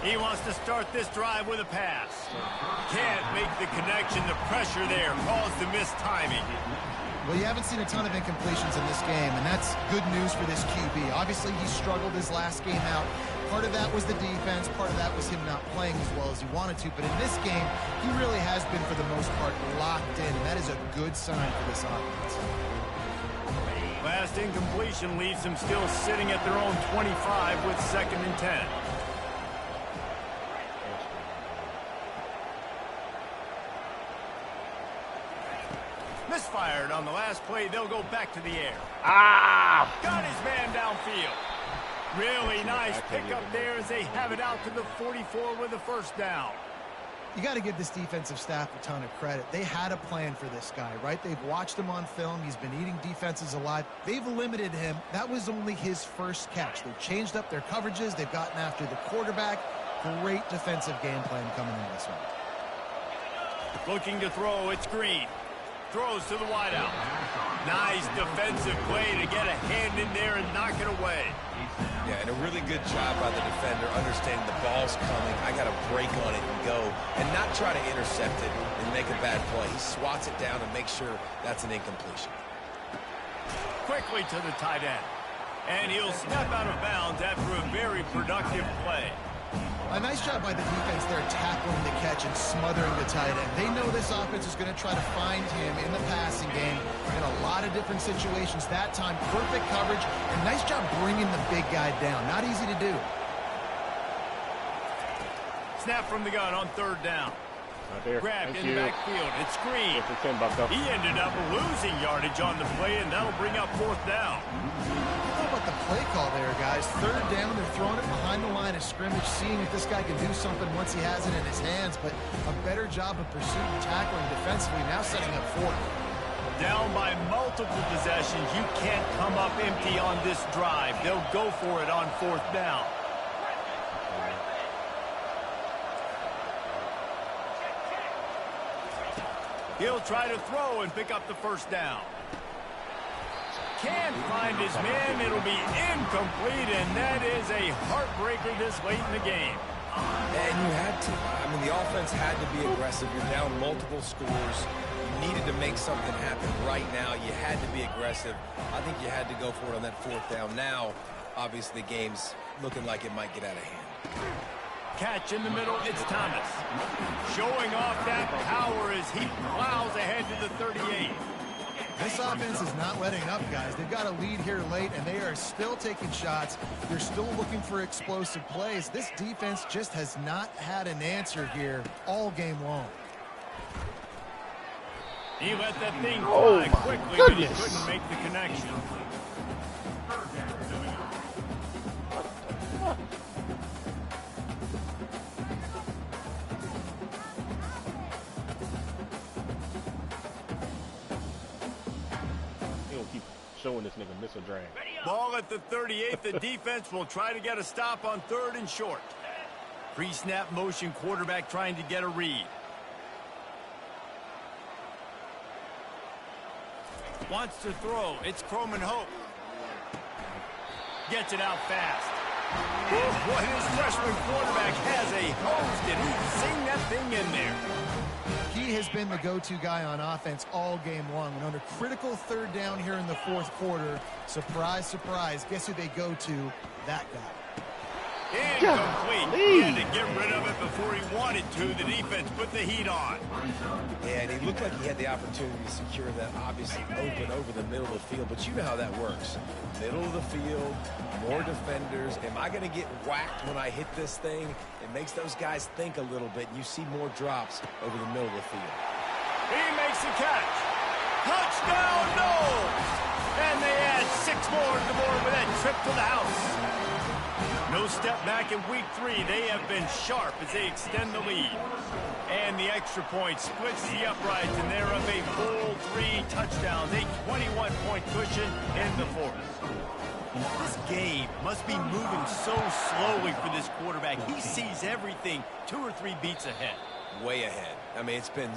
He wants to start this drive with a pass. Can't make the connection. The pressure there caused the missed timing. Well, you haven't seen a ton of incompletions in this game, and that's good news for this QB. Obviously, he struggled his last game out. Part of that was the defense. Part of that was him not playing as well as he wanted to. But in this game, he really has been, for the most part, locked in. And that is a good sign for this offense. Last incompletion leaves them still sitting at their own 25 with 2nd and 10. Misfired on the last play. They'll go back to the air. Got his man downfield. Really nice pickup there as they have it out to the 44 with a 1st down. You got to give this defensive staff a ton of credit. They had a plan for this guy, right? They've watched him on film. He's been eating defenses alive. They've limited him. That was only his 1st catch. They've changed up their coverages. They've gotten after the quarterback. Great defensive game plan coming into this one. Looking to throw, it's Green. Throws to the wideout. Nice defensive play to get a hand in there and knock it away. Yeah, and a really good job by the defender understanding the ball's coming. I got to break on it and go and not try to intercept it and make a bad play. He swats it down and makes sure that's an incompletion. Quickly to the tight end. And he'll step out of bounds after a very productive play. A nice job by the defense there tackling the catch and smothering the tight end. They know this offense is going to try to find him in the passing game in a lot of different situations. That time, perfect coverage, and nice job bringing the big guy down. Not easy to do. Snap from the gun on 3rd down. Right there. Grabbed in the backfield. It's Green. He ended up losing yardage on the play, and that'll bring up 4th down. How about the play call there, guys? 3rd down, they're throwing it behind the line of scrimmage, seeing if this guy can do something once he has it in his hands, but a better job of pursuit and tackling defensively, now setting up 4th. Down by multiple possessions, you can't come up empty on this drive. They'll go for it on 4th down. He'll try to throw and pick up the 1st down. Can't find his man. It'll be incomplete, and that is a heartbreaker this late in the game. And you had to. I mean, the offense had to be aggressive. You're down multiple scores. You needed to make something happen right now. You had to be aggressive. I think you had to go for it on that 4th down. Now, obviously, the game's looking like it might get out of hand. Catch in the middle, it's Thomas. Showing off that power as he plows ahead to the 38. This offense is not letting up, guys. They've got a lead here late, and they are still taking shots. They're still looking for explosive plays. This defense just has not had an answer here all game long. He let that thing fly quickly, but he couldn't make the connection. Showing this nigga missile drag. Ball at the 38. The defense will try to get a stop on 3rd and short. Pre-snap motion, quarterback trying to get a read. Wants to throw. It's Croman Hope. Gets it out fast. Boy, his freshman quarterback has a hose. Did he sing that thing in there? He has been the go-to guy on offense all game long. And under critical 3rd down here in the 4th quarter, surprise, surprise, guess who they go to? That guy. Incomplete. He had to get rid of it before he wanted to. The defense put the heat on. Yeah, and he looked like he had the opportunity to secure that, obviously open over the middle of the field. But you know how that works. Middle of the field, more defenders. Am I going to get whacked when I hit this thing? It makes those guys think a little bit. You see more drops over the middle of the field. He makes the catch. Touchdown, Knowles! And they add 6 more to the board with that trip to the house. No step back in week 3. They have been sharp as they extend the lead. And the extra point splits the uprights, and they're up a full 3 touchdowns, a 21-point cushion in the 4th. This game must be moving so slowly for this quarterback. He sees everything 2 or 3 beats ahead. Way ahead. I mean, it's been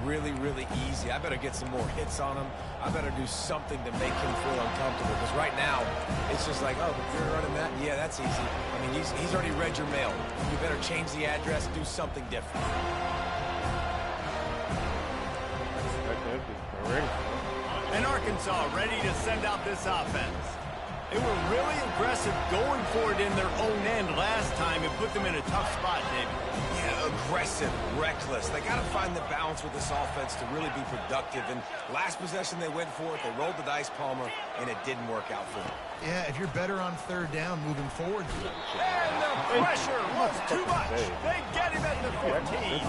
really, really easy. I better get some more hits on him. I better do something to make him feel uncomfortable. Because right now, it's just like, oh, but you're running that? Yeah, that's easy. I mean, he's already read your mail. You better change the address, do something different. And Arkansas ready to send out this offense. They were really aggressive going for it in their own end last time. It put them in a tough spot, David. Yeah, aggressive, reckless. They got to find the balance with this offense to really be productive. And last possession they went for it. They rolled the dice, Palmer, and it didn't work out for them. Yeah, if you're better on third down moving forward. And the pressure was too much. They get him at the 14.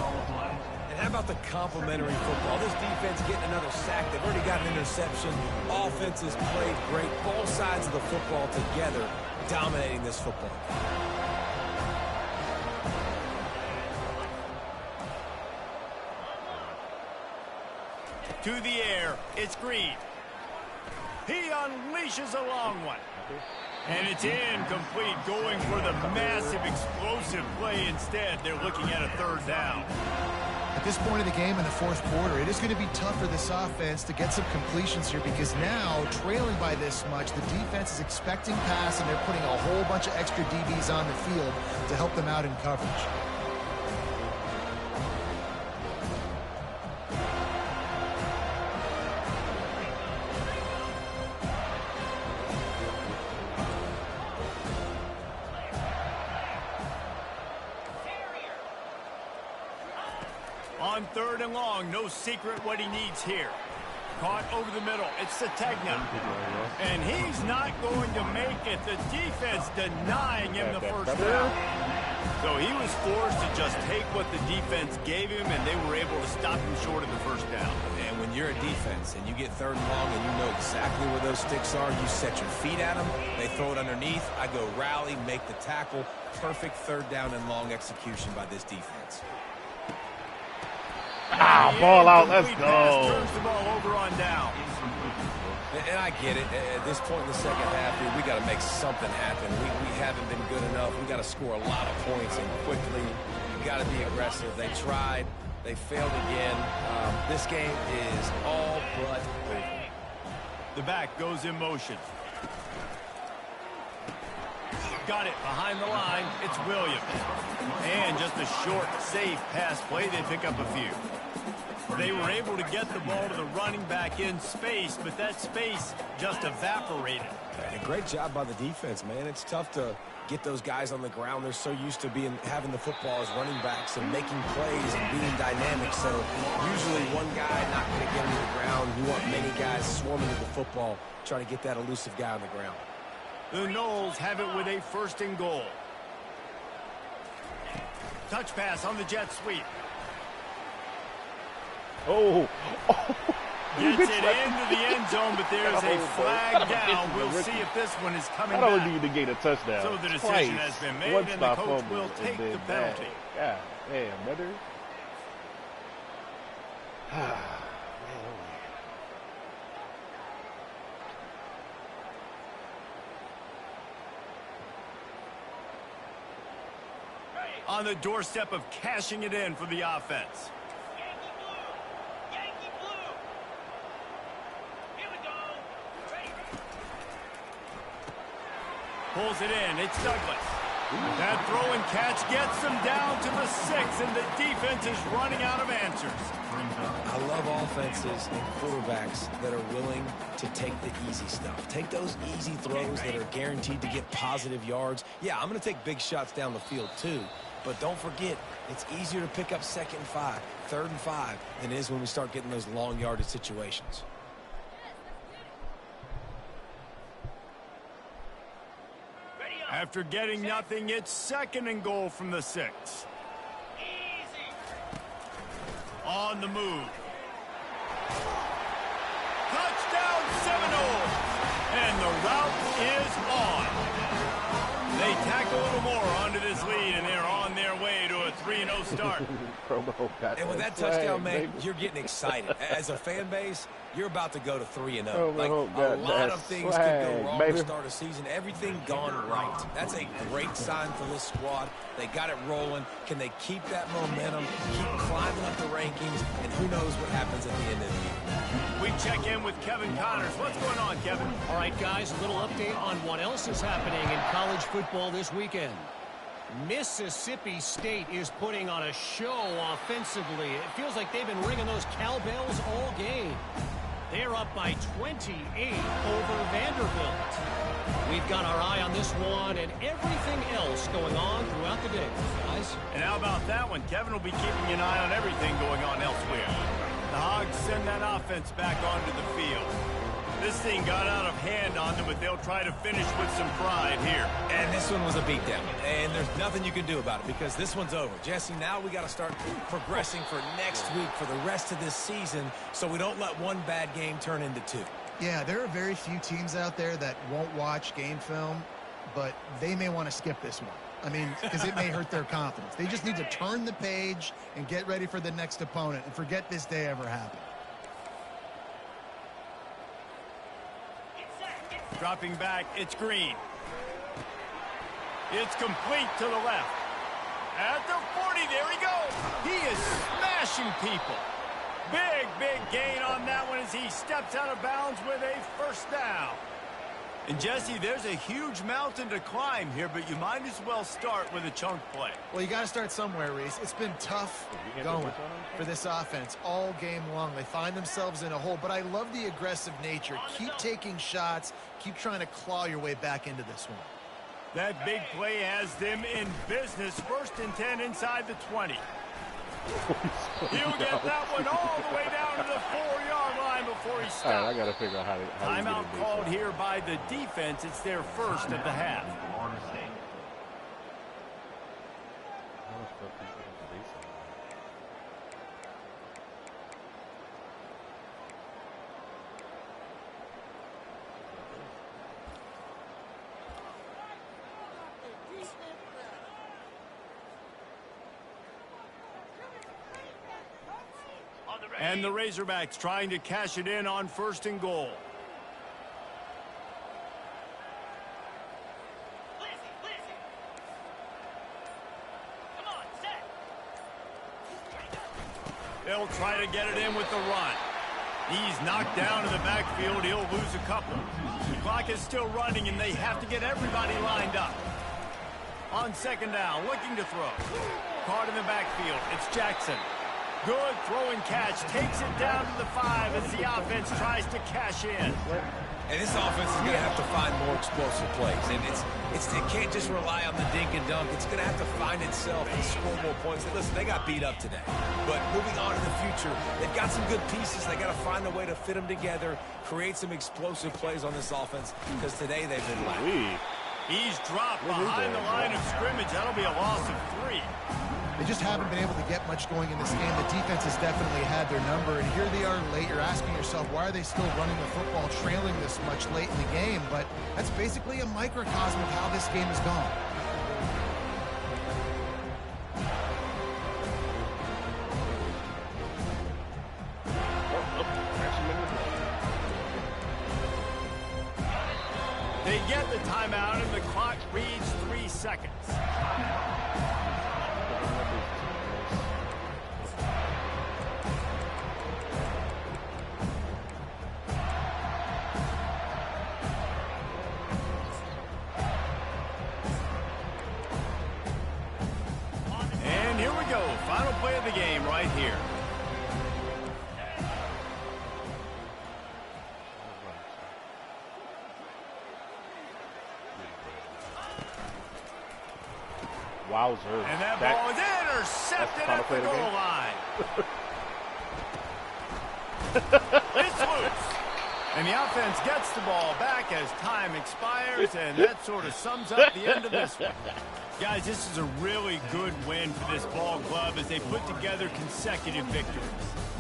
And how about the complimentary football? This defense getting another sack. They've already got an interception. Offense has played great. Both sides of the football together dominating this football. To the air, it's Green. He unleashes a long one. And it's incomplete, going for the massive explosive play instead. They're looking at a third down. At this point of the game in the fourth quarter, it is going to be tough for this offense to get some completions here because now, trailing by this much, the defense is expecting pass, and they're putting a whole bunch of extra DBs on the field to help them out in coverage. On third and long, no secret what he needs here. Caught over the middle. It's Sategna. And he's not going to make it. The defense denying him the first down. So he was forced to just take what the defense gave him, and they were able to stop him short of the first down. And when you're a defense and you get third and long and you know exactly where those sticks are, you set your feet at them, they throw it underneath, I go rally, make the tackle. Perfect third down and long execution by this defense. Ball out. Let's go. Turns the ball over on down. And I get it. At this point in the second half, we got to make something happen. We haven't been good enough. We got to score a lot of points and quickly. You got to be aggressive. They tried. They failed again. This game is all but over. The back goes in motion. Got it behind the line. It's Williams. And just a short, safe pass play. They pick up a few. They were able to get the ball to the running back in space, but that space just evaporated. And a great job by the defense, man. It's tough to get those guys on the ground. They're so used to having the football as running backs and making plays and being dynamic. So usually one guy not going to get him to the ground. You want many guys swarming to the football, trying to get that elusive guy on the ground. The Knowles have it with a first and goal. Touch pass on the jet sweep. Oh. Gets it into the end zone, but there's a flag down. We'll see if this one is coming back. I don't need to get a touchdown. So the decision has been made, and the coach will take the penalty. God damn, brother. On the doorstep of cashing it in for the offense. Yankee blue. Here we go. Pulls it in. It's Douglas. That throw and catch gets them down to the 6, and the defense is running out of answers. I love offenses and quarterbacks that are willing to take the easy stuff. Take those easy throws that are guaranteed to get positive yards. Yeah, I'm going to take big shots down the field too. But don't forget, it's easier to pick up 2nd and 5, 3rd and 5 than it is when we start getting those long yardage situations. After getting nothing, it's 2nd and goal from the 6. Easy. On the move. Touchdown Seminoles! And the route is on. They tack a little more onto this lead, and they're on their way to a 3-0 start. And with that touchdown, man, you're getting excited. As a fan base, you're about to go to 3-0. Like, a lot of things could go wrong to start a season. Everything gone right. That's a great sign for this squad. They got it rolling. Can they keep that momentum, keep climbing up the rankings, and who knows what happens at the end of the year. We check in with Kevin Connors. What's going on, Kevin? All right, guys, a little update on what else is happening in college football this weekend. Mississippi State is putting on a show offensively. It feels like they've been ringing those cowbells all game. They're up by 28 over Vanderbilt. We've got our eye on this one and everything else going on throughout the day, guys. And how about that one? Kevin will be keeping an eye on everything going on elsewhere. The Hogs send that offense back onto the field. This thing got out of hand on them, but they'll try to finish with some pride here. And this one was a beatdown. And there's nothing you can do about it because this one's over. Jesse, now we got to start progressing for next week, for the rest of this season, so we don't let one bad game turn into two. Yeah, there are very few teams out there that won't watch game film, but they may want to skip this one. I mean, because it may hurt their confidence. They just need to turn the page and get ready for the next opponent and forget this day ever happened. Dropping back, it's Green. It's complete to the left. At the 40, there he goes. He is smashing people. Big gain on that one as he steps out of bounds with a first down. And Jesse, there's a huge mountain to climb here, but you might as well start with a chunk play. Well, you got to start somewhere, Reese. It's been tough going for this offense all game long. They find themselves in a hole, but I love the aggressive nature. Keep taking shots. Keep trying to claw your way back into this one. That big play has them in business. 1st and 10 inside the 20. He'll get that one all the way down to the 4-yard line before he stops. All right, I got to figure out how to Timeout called here by the defense. It's their first of the half. And the Razorbacks trying to cash it in on 1st and goal. Come on, set. They'll try to get it in with the run. He's knocked down in the backfield. He'll lose a couple. The clock is still running, and they have to get everybody lined up. On 2nd down, looking to throw. Caught in the backfield. It's Jackson. Good throw and catch. Takes it down to the 5 as the offense tries to cash in. And this offense is going to have to find more explosive plays. And it can't just rely on the dink and dunk. It's going to have to find itself and score more points. And listen, they got beat up today. But moving on in the future, they've got some good pieces. They got to find a way to fit them together, create some explosive plays on this offense, because today they've been lacking. He's dropped behind the line of scrimmage. That'll be a loss of 3. They just haven't been able to get much going in this game. The defense has definitely had their number, and here they are late. You're asking yourself, why are they still running the football, trailing this much late in the game? But that's basically a microcosm of how this game has gone. They get the timeout, and the clock reads 3 seconds. And here we go. Final play of the game right here. Wowzer. And that ball is intercepted at the goal line. It's loose. And the offense gets the ball back as time expires, and that sort of sums up the end of this one. Guys, this is a really good win for this ball club as they put together consecutive victories.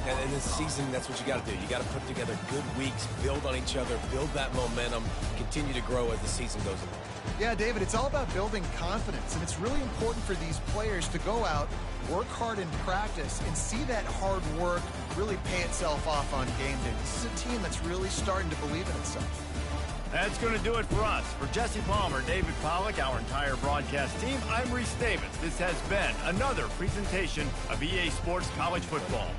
And in this season, that's what you got to do. You got to put together good weeks, build on each other, build that momentum, continue to grow as the season goes along. Yeah, David, it's all about building confidence, and it's really important for these players to go out, work hard in practice, and see that hard work really pay itself off on game day. This is a team that's really starting to believe in itself. That's going to do it for us. For Jesse Palmer, David Pollack, our entire broadcast team, I'm Reese Davis. This has been another presentation of EA Sports College Football.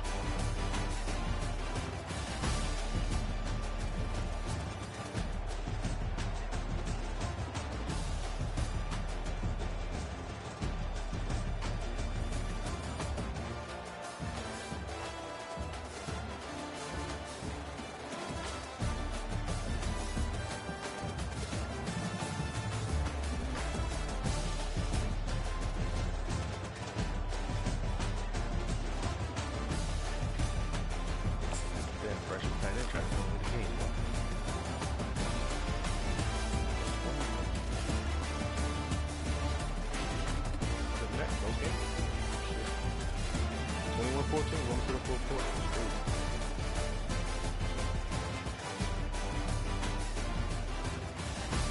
14, going to the full court. It's crazy.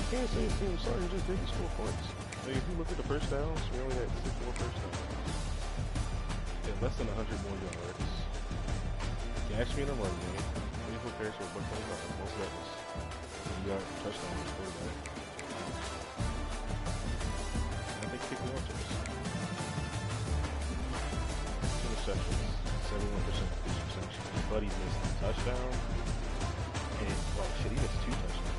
You can't say his team was sorry, he just didn't score points. Like, if you look at the first downs, we only had 6 more first downs. And less than 100 more yards. Gash me in a run game. 24 carries for $125. Most of that was yard touchdown with the quarterback. I think 50 yards. Interceptions, 71% interception. Buddy missed a touchdown. And, well, shit, he missed 2 touchdowns.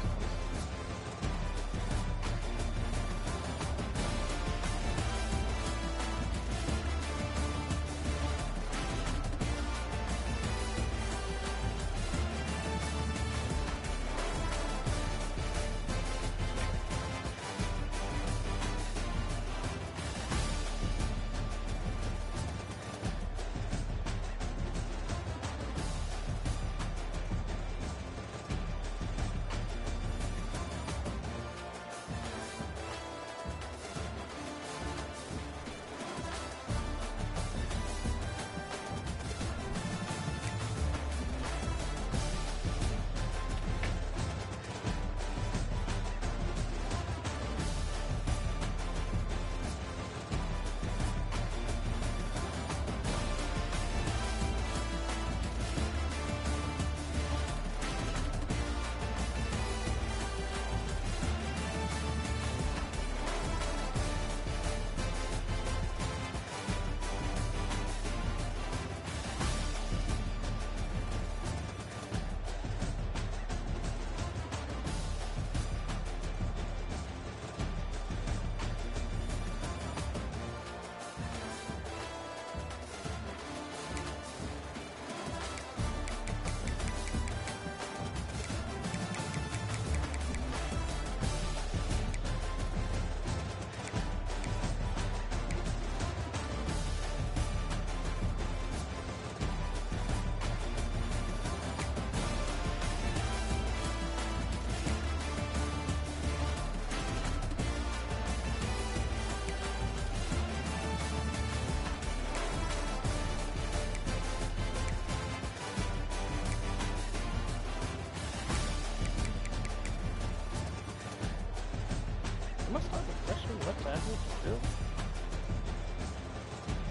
Am I starting a freshman left tackle still?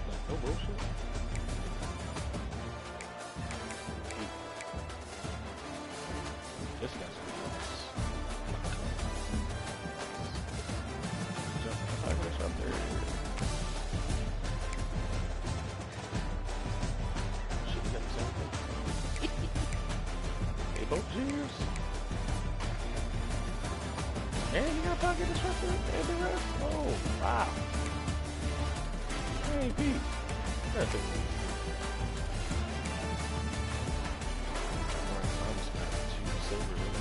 Like, no bullshit. This guy's nice. I guess up there. Shit, you got the same thing. They both juniors. And you got a pocket disruptor and the rest? Oh, wow. Hey, Pete. That's it. Thomas got 2 silver rings.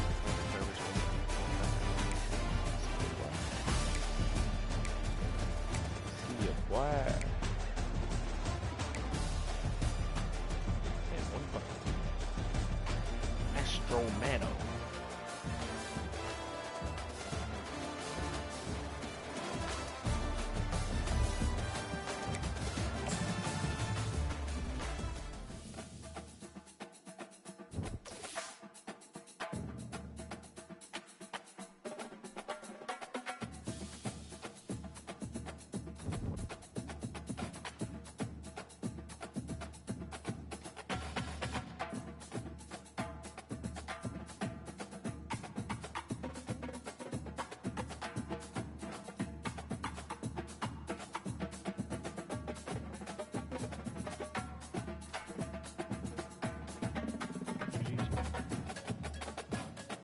See ya, boy. And 1 buck. Astroman.